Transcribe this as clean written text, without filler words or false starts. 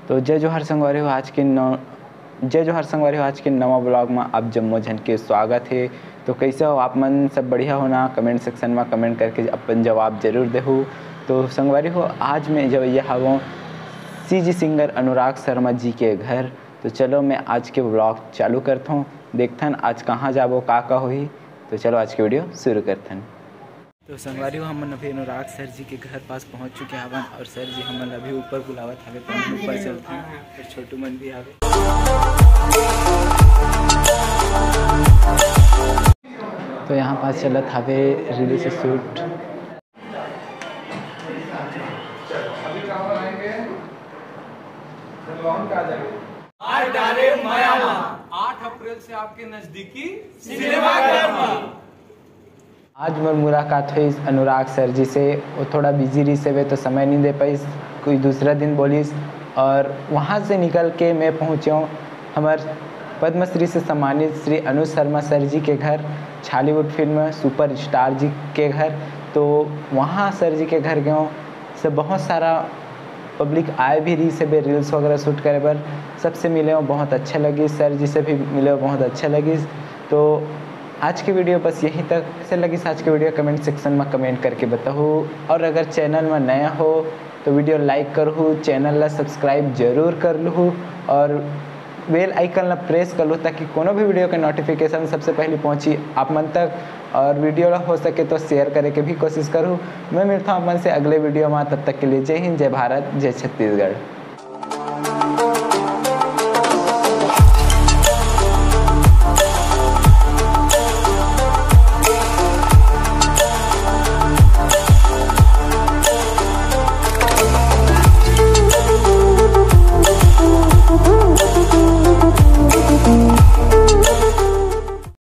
तो जय जोहार संगवारी हो आज के नवा ब्लॉग में आप जम्मो झन के स्वागत है। तो कैसे हो आप मन, सब बढ़िया हो ना? कमेंट सेक्शन में कमेंट करके अपन जवाब जरूर देहू। तो संगवारी हो आज मैं जब ये हवों सीजी सिंगर अनुराग शर्मा जी के घर। तो चलो मैं आज के ब्लॉग चालू करता हूँ, देखथन आज कहाँ जाबो का होही। तो चलो आज के वीडियो शुरू करथन। तो संगवारी हो हम अभी अनुराग सर जी के घर पास पहुंच चुके हवन और सर जी हमन अभी ऊपर बुलावत हवे, तो हम ऊपर चलते हैं और छोटू मन भी आवे। तो यहाँ पास चलत हवे रील से शूट। आज डाले मायामा 8 अप्रैल से आपके नजदीकी सिनेमाघर में। आज मोर मुलाकात हुई अनुराग सर जी से। वो थोड़ा बिजी रही से वे तो समय नहीं दे पाई, कोई दूसरा दिन बोलिस। और वहाँ से निकल के मैं पहुँचा हमारे पद्मश्री से सम्मानित श्री अनुज शर्मा सर जी के घर, छालीवुड फिल्म सुपर स्टार जी के घर। तो वहाँ सर जी के घर गए से बहुत सारा पब्लिक आए भी रही से रील्स वगैरह शूट करे पर। सबसे मिले हो बहुत अच्छा लगी, सर जी से भी मिले हो बहुत अच्छा लगी। तो आज की वीडियो बस यहीं तक। कैसे लगी आज की वीडियो कमेंट सेक्शन में कमेंट करके बताओ। और अगर चैनल में नया हो तो वीडियो लाइक करूँ, चैनल ला सब्सक्राइब जरूर कर लूँ और बेल आइकन ला प्रेस कर लूँ ताकि कोनो भी वीडियो के नोटिफिकेशन सबसे पहले पहुँची आप मन तक। और वीडियो हो सके तो शेयर करे के भी कोशिश करूँ। मैं मिलता हूँ आप मन से अगले वीडियो में, तब तक के लिए जय हिंद, जय भारत, जय छत्तीसगढ़।